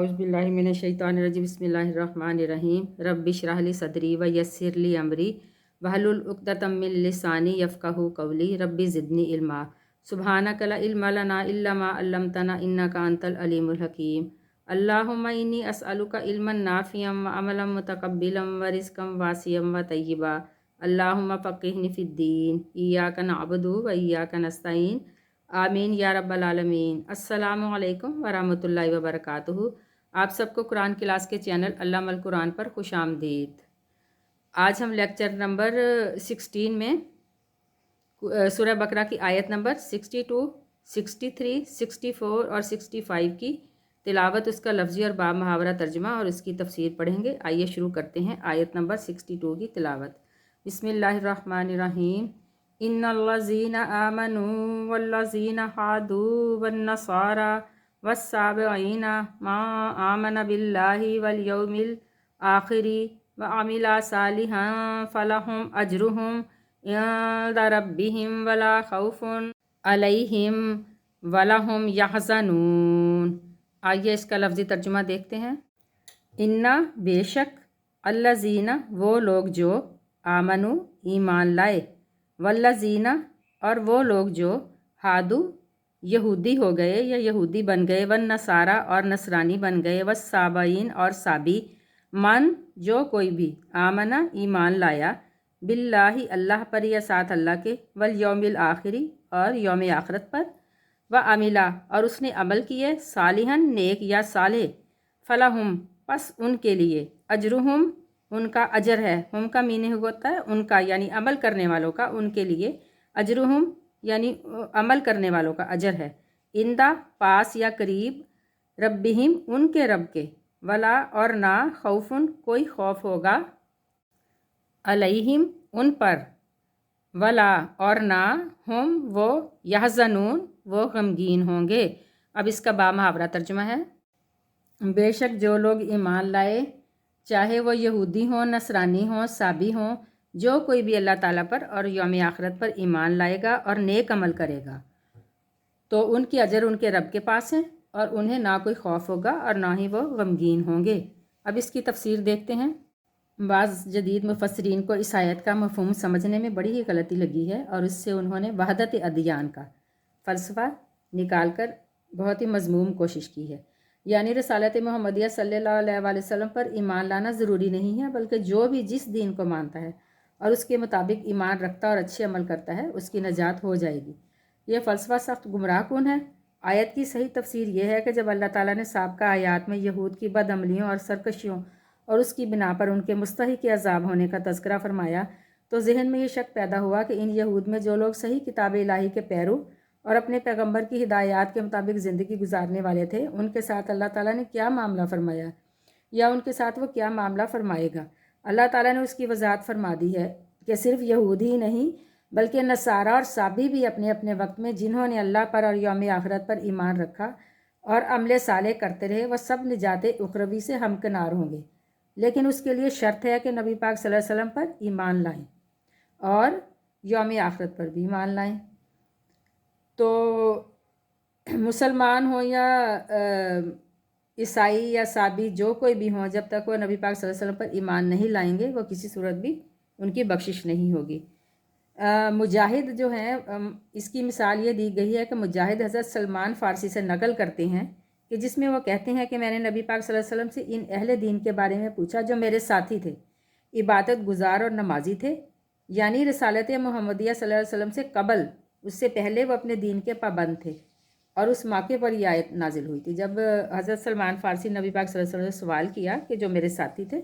औज़ुबिल्लाहि मिनश्शैतानिर्रजीम बिस्मिल्लाहिर्रहमानिर्रहीम रब्बि इश्रह ली सदरी व यस्सिर ली अमरी वहलुल उक़्दतम मिन लिसानी यफ़क़हू क़ौली रब्बि ज़िदनी इल्मा सुब्हानक ला इल्मा लना इल्ला मा अल्लमतना इन्नका अंतल अलीमुल हकीम अल्लाहुम्मा इन्नी अस्अलुका इल्मन नाफ़िअम व अमलन मुतक़ब्बिलन व रिज़्क़न वासिअन व तय्यिबा अल्लाहुम्मा फ़क़्हिनी फ़िद्दीन इय्याका नअबुदु व इय्याका नस्तईन आमीन या रब्बल आलमीन। अस्सलामु अलैकुम वरहमतुल्लाहि वबरकातुहू। आप सबको कुरान क्लास के चैनल अल्लामा अल कुरान पर खुश आमदीद। आज हम लेक्चर नंबर 16 में सूरह बकरा की आयत नंबर 62, 63, 64 और 65 की तिलावत, उसका लफ्ज़ी और बाब मुहावरा तर्जुमा और उसकी तफसीर पढ़ेंगे। आइए शुरू करते हैं आयत नंबर 62 की तिलावत। बिस्मिल्लाहिर्रहमानिर्रहीम। इन्नल्लज़ीना आमनू वल्लज़ीना हादू वन्नसारा वस्साबिईना मा आमन बिल्लाहि वल यौमिल आखिरी व अमिला सालिहान फलहुम अजरुहुम इंदा रब्बिहिम वला खौफुन अलैहिम वलहुम यहज़नून। आइए इसका लफ्ज़ी तर्जुमा देखते हैं। इन्ना बेशक, अल्लज़ीना वो लोग जो, आमनु ईमान लाए, वल्लज़ीना और वो लोग जो, हादू यहूदी हो गए या यहूदी बन गए, वन नसारा और नसरानी बन गए, वस्साबईन और साबी, मन जो कोई भी, आमना ईमान लाया, बिल्लाही अल्लाह पर या साथ अल्लाह के, वल यौमिल आखिरी और यौम आखिरत पर, व अमिला और उसने अमल किए, सालिहन नेक या साले, फलाहुम पस उनके लिए, अजरुहुम उनका अजर है, हम का मीनिंग होता है उनका यानी अमल करने वालों का, उनके लिए, अजरुहुम यानी अमल करने वालों का अजर है, इंदा पास या करीब, रब्बिहिम उनके रब के, वला और ना खौफुन कोई खौफ होगा, अलैहिम उन पर, वला और ना हम वो, यहज़नून वो गमगीन होंगे। अब इसका बा मुहावरा तर्जुमा है। बेशक जो लोग ईमान लाए, चाहे वो यहूदी हों, नसरानी हों, साबी हों, जो कोई भी अल्लाह ताला पर और यौम आखिरत पर ईमान लाएगा और नेक अमल करेगा, तो उनकी अजर उनके रब के पास है और उन्हें ना कोई खौफ होगा और ना ही वो गमगीन होंगे। अब इसकी तफसीर देखते हैं। बाज़ जदीद मुफस्सिरीन को इस आयत का मफ़हूम समझने में बड़ी ही गलती लगी है और इससे उन्होंने वहदत अदियान का फ़लसफ़ा निकाल कर बहुत ही मज़मूम कोशिश की है। यानी रसालत मुहम्मदिया सल्लल्लाहु अलैहि वसल्लम पर ईमान लाना ज़रूरी नहीं है, बल्कि जो भी जिस दीन को मानता है और उसके मुताबिक ईमान रखता और अच्छे अमल करता है, उसकी नजात हो जाएगी। यह फ़लसफ़ा सख्त गुमराह कुन है। आयत की सही तफसीर यह है कि जब अल्लाह ताला ने साबिक़ा आयात में यहूद की बदअमलियों और सरकशियों और उसकी बिना पर उनके मुस्तहिक़ अज़ाब होने का तज़किरा फ़रमाया, तो जहन में ये शक पैदा हुआ कि इन यहूद में जो लोग सही किताब इलाही के पैरू और अपने पैगंबर की हिदायत के मुताबिक ज़िंदगी गुजारने वाले थे, उनके साथ अल्लाह ताला ने क्या मामला फ़रमाया या उनके साथ वो क्या मामला फ़रमाएगा। अल्लाह ताला ने उसकी वजाहत फरमा दी है कि सिर्फ़ यहूदी ही नहीं बल्कि नसारा और साबी भी अपने अपने वक्त में जिन्होंने अल्लाह पर और यौम आखिरत पर ईमान रखा और अमले साले करते रहे, वह सब निजात उखरवी से हमकिनार होंगे। लेकिन उसके लिए शर्त है कि नबी पाक सल्लल्लाहु अलैहि वसल्लम पर ईमान लाएँ और यौम आखिरत पर भी ईमान लाएँ। तो मुसलमान हो या ईसाई या साबी, जो कोई भी हों, जब तक वो नबी पाक सल्लल्लाहु अलैहि वसल्लम पर ईमान नहीं लाएंगे, वो किसी सूरत भी उनकी बख्शिश नहीं होगी। मुजाहिद जो हैं, इसकी मिसाल ये दी गई है कि मुजाहिद हज़रत सलमान फ़ारसी से नकल करते हैं कि जिसमें वो कहते हैं कि मैंने नबी पाक सल्लल्लाहु अलैहि वसल्लम से इन अहले दीन के बारे में पूछा जो मेरे साथी थे, इबादत गुजार और नमाजी थे, यानी रसालत मुहम्मदिया सल्लल्लाहु अलैहि वसल्लम से कबल, उससे पहले वो अपने दीन के पाबंद थे। और उस मौके पर यह आयत नाजिल हुई थी जब हज़रत सलमान फ़ारसी नबी पाक सल्लल्लाहु अलैहि वसल्लम से सवाल किया कि जो मेरे साथी थे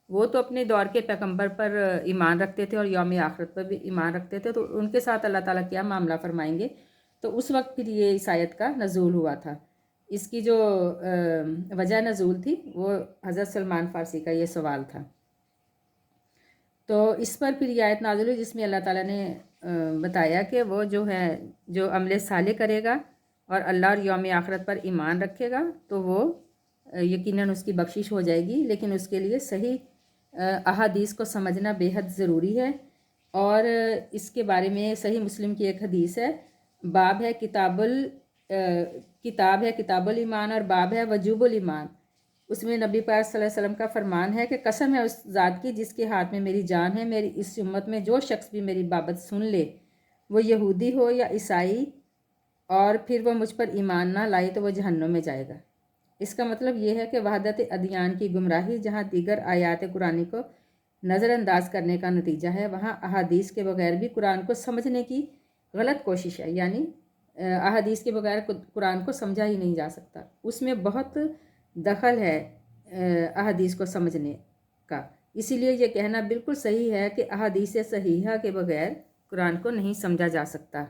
वो तो अपने दौर के पैगंबर पर ईमान रखते थे और यौम आखिरत पर भी ईमान रखते थे, तो उनके साथ अल्लाह ताला क्या मामला फ़रमाएंगे। तो उस वक्त फिर ये इस आयत का नज़ूल हुआ था। इसकी जो वजह नज़ूल थी वो हज़रत सलमान फ़ारसी का ये सवाल था। तो इस पर फिर ये आयत नाज़िल हुई जिसमें अल्लाह ताला ने बताया कि वो जो है, जो अमले साले करेगा और अल्लाह और यौम आखिरत पर ईमान रखेगा, तो वो यकीनन उसकी बख्शिश हो जाएगी। लेकिन उसके लिए सही अहादीस को समझना बेहद ज़रूरी है। और इसके बारे में सही मुस्लिम की एक हदीस है, किताब है किताबुल ईमान और बाब है वजूबुल ईमान, اس میں نبی پاک صلی اللہ علیہ وسلم کا فرمان ہے کہ قسم ہے اس ذات کی جس کے ہاتھ میں میری جان ہے، میری اس امت میں جو شخص بھی میری بابت سن لے، وہ یہودی ہو یا عیسائی، اور پھر وہ مجھ پر ایمان نہ لائے تو وہ جہنم میں جائے گا۔ اس کا مطلب یہ ہے کہ وحدت ادیان کی گمراہی جہاں دیگر آیات قرآنی کو نظر انداز کرنے کا نتیجہ ہے، وہاں احادیث کے بغیر بھی قرآن کو سمجھنے کی غلط کوشش ہے، یعنی احادیث کے بغیر قرآن کو سمجھا ہی نہیں جا سکتا۔ اس میں بہت دخل ہے احادیث کو سمجھنے کا، اسی لیے یہ کہنا بالکل صحیح ہے کہ احادیث صحیحہ کے بغیر قرآن کو نہیں سمجھا جا سکتا۔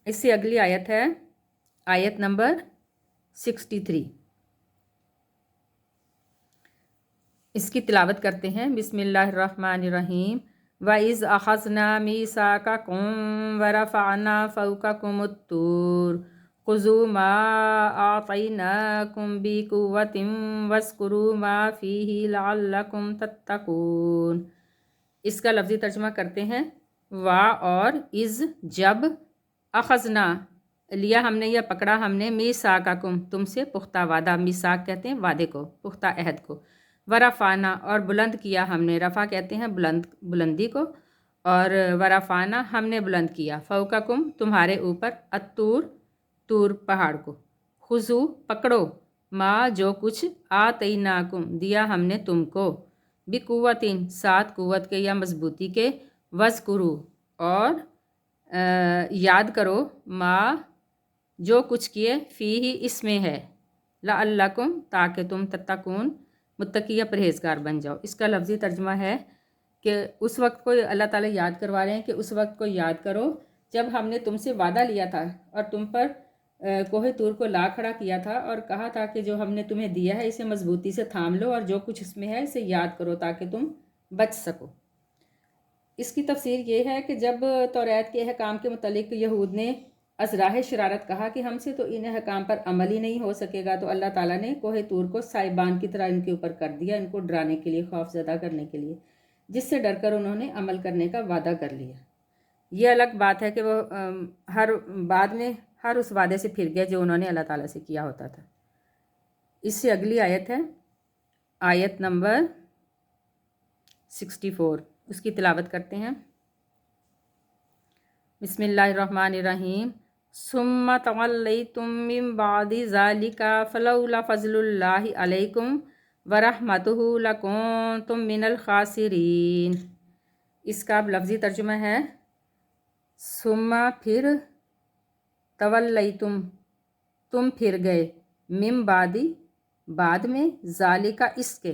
اس سے اگلی آیت ہے آیت نمبر 63، اس کی تلاوت کرتے ہیں۔ بسم اللہ الرحمن الرحیم۔ وَإِذْ أَخَذْنَا مِيثَاقَكُمْ وَرَفَعْنَا فَوْقَكُمُ الطُّورَ خُذُوا مَا آتَيْنَاكُمْ بِقُوَّةٍ وَاذْكُرُوا مَا فِيهِ لَعَلَّكُمْ تَتَّقُونَ۔ اس کا لفظی ترجمہ کرتے ہیں۔ وا اور از، جب، اخذنا لیا ہم نے یا پکڑا ہم نے، میثاقکم تم سے پختہ وعدہ، میثاق کہتے ہیں وعدے کو، پختہ عہد کو، ورفعنا اور بلند کیا ہم نے، رفع کہتے ہیں بلندی کو، اور ورفعنا ہم نے بلند کیا، فوقکم تمہارے اوپر، الطور طور پہاڑ کو، خذو پکڑو، ما جو کچھ، آتیناکم دیا ہم نے تم کو، بقوتٍ ساتھ قوت کے یا مضبوطی کے، وذکرو اور یاد کرو، ما جو کچھ کیے، فیہ اس میں ہے، لعلکم تاکہ تم تتقون متقی یا پرہیزگار بن جاؤ۔ اس کا لفظی ترجمہ ہے کہ اس وقت کو اللہ تعالیٰ یاد کروا رہے ہیں کہ اس وقت کو یاد کرو جب ہم نے تم سے وعدہ لیا تھا اور تم پر کوہ طور کو لا کھڑا کیا تھا اور کہا تھا کہ جو ہم نے تمہیں دیا ہے اسے مضبوطی سے تھام لو اور جو کچھ اس میں ہے اسے یاد کرو تاکہ تم بچ سکو۔ اس کی تفسیر یہ ہے کہ جب توریت کے احکام کے متعلق یہود نے ازراہ شرارت کہا کہ ہم سے تو ان احکام پر عمل ہی نہیں ہو سکے گا، تو اللہ تعالیٰ نے کوہ طور کو سائبان کی طرح ان کے اوپر کر دیا، ان کو ڈرانے کے لیے، خوف زدہ کرنے کے لیے، جس سے ڈر کر انہوں نے عمل کرنے کا وعدہ کر لیا۔ یہ الگ بات ہے کہ وہ بعد میں ہر اس وعدے سے پھر گئے جو انہوں نے اللہ تعالیٰ سے کیا ہوتا تھا۔ اس سے اگلی آیت ہے آیت نمبر 64، اس کی تلاوت کرتے ہیں۔ بسم اللہ الرحمن الرحیم۔ ثم تولیتم من بعد ذلک فلولا فضل اللہ علیکم ورحمتہ لکنتم من الخاسرین۔ اس کا اب لفظی ترجمہ ہے ثم پھر، تولیتم تم پھر گئے، من بعدی بعد میں، ذالک اس کے،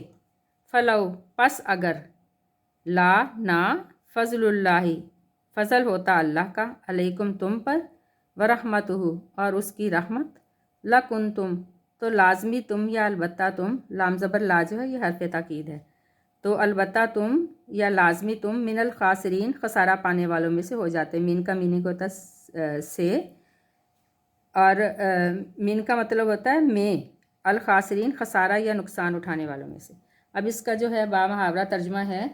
فلو پس اگر، لا نہ، فضل اللہ فضل ہوتا اللہ کا، علیکم تم پر، ورحمتہ اور اس کی رحمت، لکنتم تو لازمی تم یا البتہ تم، لام زبر لا جو ہے یہ حرف تاکید ہے، تو البتہ تم یا لازمی تم، من الخاسرین خسارہ پانے والوں میں سے ہو جاتے۔ من کا میننگ ہوتا ہے سے، اور من کا مطلب ہوتا ہے میں، الخاسرین خسارہ یا نقصان اٹھانے والوں میں سے۔ اب اس کا جو ہے با محاورہ ترجمہ ہے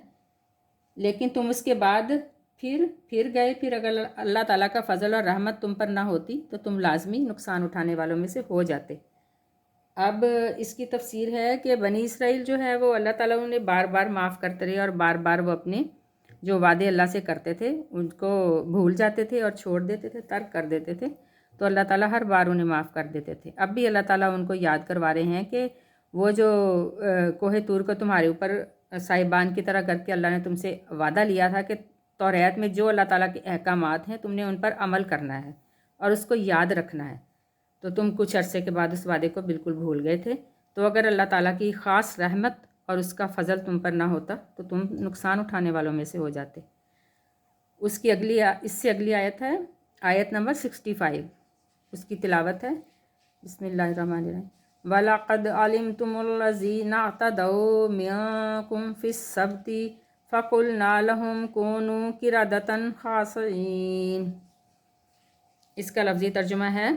لیکن تم اس کے بعد پھر گئے، پھر اگر اللہ تعالیٰ کا فضل اور رحمت تم پر نہ ہوتی تو تم لازمی نقصان اٹھانے والوں میں سے ہو جاتے۔ اب اس کی تفسیر ہے کہ بنی اسرائیل جو ہے وہ اللہ تعالیٰ انہیں بار بار معاف کرتے رہے اور بار بار وہ اپنے جو وعدے اللہ سے کرتے تھے ان کو بھول جاتے تھے اور چھوڑ دیتے تھے، ترک کر دیتے تھے، تو اللہ تعالیٰ ہر بار انہیں معاف کر دیتے تھے۔ اب بھی اللہ تعالیٰ ان کو یاد کروا رہے ہیں کہ وہ جو کوہ طور کو تمہارے اوپر صاحبان کی طرح کر کے اللہ نے تم سے وعدہ لیا تھا کہ توریت میں جو اللہ تعالیٰ کے احکامات ہیں تم نے ان پر عمل کرنا ہے اور اس کو یاد رکھنا ہے، تو تم کچھ عرصے کے بعد اس وعدے کو بالکل بھول گئے تھے۔ تو اگر اللہ تعالیٰ کی خاص رحمت اور اس کا فضل تم پر نہ ہوتا تو تم نقصان اٹھانے والوں میں سے ہو جاتے۔ اس سے اگلی آیت ہے آیت نمبر 65، اس کی تلاوت ہے۔ بسم اللہ الرحمن الرحیم۔ وَلَقَدْ عَلِمْتُمُ الَّذِينَ اعْتَدَوْا مِنْكُمْ فِي السَّبْتِ فَقُلْنَا لَهُمْ كُونُوا قِرَدَةً خَاسِئِينَ۔ اس کا لفظی ترجمہ ہے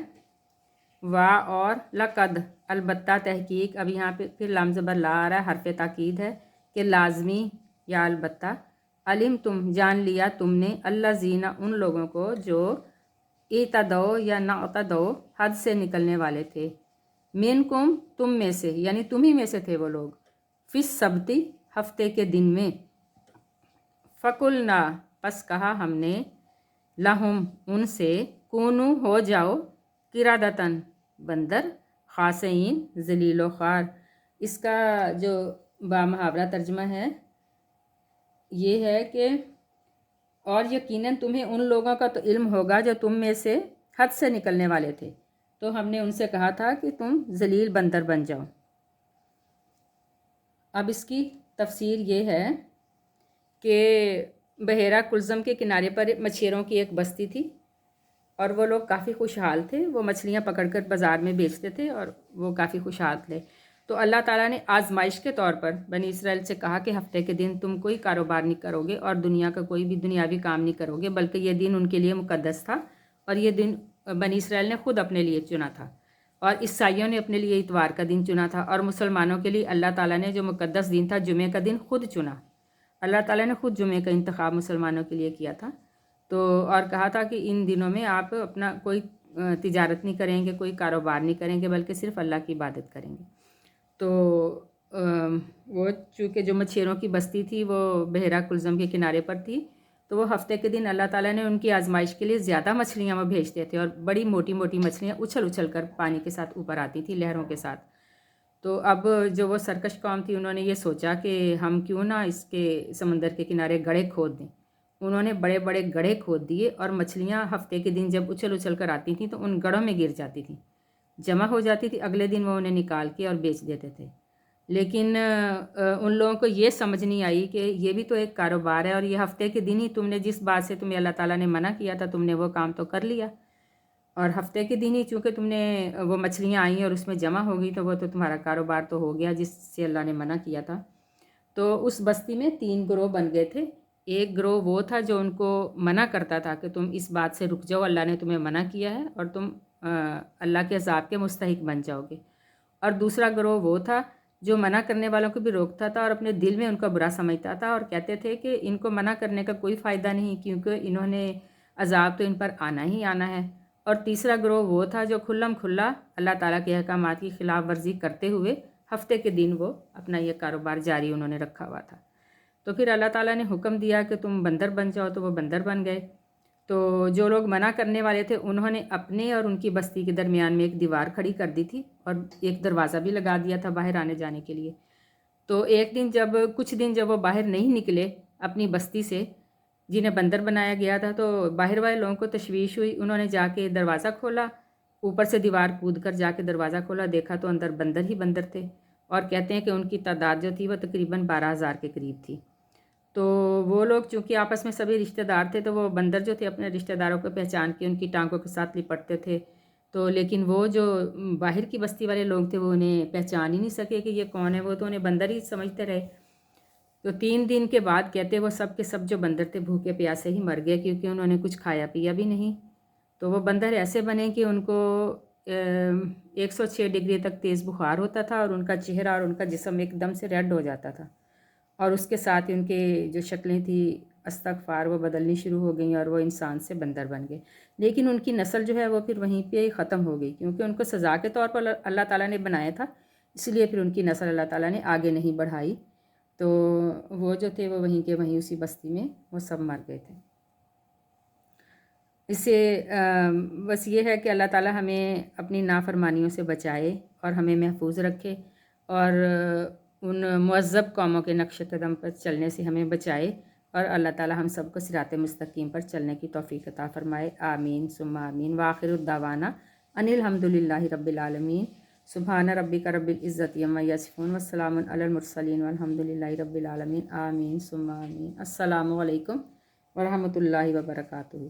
وا اور لقد، البتہ تحقیق، اب یہاں پہ پھر لام زبر لا آ رہا ہے، حرف تاکید ہے کہ لازمی یا البتہ، علم تم جان لیا تم نے، الذین ان لوگوں کو جو اعتدوا یا نعتدوا حد سے نکلنے والے تھے، मिनकुम तुम में से, यानी तुम ही में से थे वो लोग, फिस सबती हफ्ते के दिन में, फ़कुलना पस कहा हमने, लहुम उनसे, कूनू हो जाओ, किरादतन बंदर, खासईन जलीलो ख़ार। इसका जो बामुहावरा तर्जमा है ये है कि और यकीनन तुम्हें उन लोगों का तो इल्म होगा जो तुम में से हद से निकलने वाले थे, तो हमने उनसे कहा था कि तुम जलील बंदर बन जाओ। अब इसकी तफसीर ये है कि बहेरा कुल्ज़म के किनारे पर मछेरों की एक बस्ती थी और वो लोग काफ़ी खुशहाल थे। वो मछलियाँ पकड़कर बाज़ार में बेचते थे और वो काफ़ी खुशहाल थे। तो अल्लाह ताला ने आजमाइश के तौर पर बनी इसराइल से कहा कि हफ्ते के दिन तुम कोई कारोबार नहीं करोगे और दुनिया का कोई भी दुनियावी काम नहीं करोगे, बल्कि ये दिन उनके लिए मुक़द्दस था और ये दिन बनी इसराइल ने ख़ुद अपने लिए चुना था और ईसाइयों ने अपने लिए इतवार का दिन चुना था और मुसलमानों के लिए अल्लाह ताला ने जो मुक़द्दस दिन था जुमे का दिन ख़ुद चुना। अल्लाह ताला ने ख़ुद जुमे का इंतखाब मुसलमानों के लिए किया था। तो और कहा था कि इन दिनों में आप अपना कोई तिजारत नहीं करेंगे, कोई कारोबार नहीं करेंगे, बल्कि सिर्फ़ अल्लाह की इबादत करेंगे। तो वो चूँकि जो मछेरों की बस्ती थी वो बहरा कुल्ज़म के किनारे पर थी, तो वो हफ़्ते के दिन अल्लाह ताला ने उनकी आजमाइश के लिए ज़्यादा मछलियाँ वो भेजते थे और बड़ी मोटी मोटी मछलियाँ उछल उछल कर पानी के साथ ऊपर आती थी लहरों के साथ। तो अब जो वो सरकश कौम थी उन्होंने ये सोचा कि हम क्यों ना इसके समंदर के किनारे गड्ढे खोद दें। उन्होंने बड़े बड़े गड्ढे खोद दिए और मछलियाँ हफ़्ते के दिन जब उछल उछल कर आती थीं तो उन गड्ढों में गिर जाती थीं, जमा हो जाती थी। अगले दिन वो उन्हें निकाल के और बेच देते थे। लेकिन उन लोगों को ये समझ नहीं आई कि ये भी तो एक कारोबार है और ये हफ़्ते के दिन ही तुमने जिस बात से तुम्हें अल्लाह ताला ने मना किया था तुमने वो काम तो कर लिया, और हफ़्ते के दिन ही चूँकि तुमने वो मछलियाँ आई और उसमें जमा हो गई तो वो तो तुम्हारा कारोबार तो हो गया जिससे अल्लाह ने मना किया था। तो उस बस्ती में 3 गिरोह बन गए थे। एक गिरोह वो था जो उनको मना करता था कि तुम इस बात से रुक जाओ, अल्लाह ने तुम्हें मना किया है और तुम अल्लाह के अज़ाब के मुस्तहिक बन जाओगे। और दूसरा गिरोह वो था जो मना करने वालों को भी रोकता था और अपने दिल में उनका बुरा समझता था और कहते थे कि इनको मना करने का कोई फ़ायदा नहीं, क्योंकि इन्होंने अज़ाब तो इन पर आना ही आना है। और तीसरा गिरोह वो था जो खुल्लम खुल्ला अल्लाह ताला के अहकामात की ख़िलाफ़ वर्जी करते हुए हफ़्ते के दिन वो अपना ये कारोबार जारी उन्होंने रखा हुआ था। तो फिर अल्लाह ताला ने हुक्म दिया कि तुम बंदर बन जाओ, तो वो बंदर बन गए। तो जो लोग मना करने वाले थे उन्होंने अपने और उनकी बस्ती के दरमियान में एक दीवार खड़ी कर दी थी और एक दरवाज़ा भी लगा दिया था बाहर आने जाने के लिए। तो एक दिन कुछ दिन जब वो बाहर नहीं निकले अपनी बस्ती से जिन्हें बंदर बनाया गया था, तो बाहर वाले लोगों को तशवीश हुई। उन्होंने जाके दरवाज़ा खोला, ऊपर से दीवार कूद कर जाके दरवाज़ा खोला, देखा तो अंदर बंदर ही बंदर थे और कहते हैं कि उनकी तादाद जो थी वो तकरीबन 12,000 के करीब थी। तो वो लोग चूँकि आपस में सभी रिश्तेदार थे तो वो बंदर जो थे अपने रिश्तेदारों को पहचान के उनकी टांगों के साथ लिपटते थे। तो लेकिन वो जो बाहर की बस्ती वाले लोग थे वो उन्हें पहचान ही नहीं सके कि ये कौन है, वो तो उन्हें बंदर ही समझते रहे। तो 3 दिन के बाद कहते वो सब के सब जो बंदर थे भूखे प्यासे ही मर गए, क्योंकि उन्होंने कुछ खाया पिया भी नहीं। तो वो बंदर ऐसे बने कि उनको 106 डिग्री तक तेज़ बुखार होता था और उनका चेहरा और उनका जिस्म एकदम से रेड हो जाता था और उसके साथ ही उनके जो शक्लें थी अस्तगफार वो बदलनी शुरू हो गई और वो इंसान से बंदर बन गए। लेकिन उनकी नस्ल जो है वो फिर वहीं पे ख़त्म हो गई, क्योंकि उनको सज़ा के तौर पर अल्लाह ताला ने बनाया था, इसलिए फिर उनकी नस्ल अल्लाह ताला ने आगे नहीं बढ़ाई। तो वो जो थे वो वहीं के वहीं उसी बस्ती में वो सब मर गए थे। इससे बस ये है कि अल्लाह ताला हमें अपनी नाफरमानियों से बचाए और हमें महफूज रखे और उन मुअज़्ज़ब कौमों के नक्श कदम पर चलने से हमें बचाए और अल्लाह ताला हम सबको सिराते मुस्तकीम पर चलने की तौफ़ीक़ अता फ़रमाए। आमीन सुम्मा आमीन। व आखिरु दावाना अनिल हम्दुलिल्लाहि रब्बिल आलमीन। सुब्हान रब्बिका रब्बिल इज़्ज़ति अम्मा यसिफ़ून व सलामुन अलल मुरसलीन वल्हम्दुलिल्लाहि रब्बिल आलमीन। आमीन सुम्मा आमीन। अस्सलामु अलैकुम व रहमतुल्लाहि व बरकातुहू।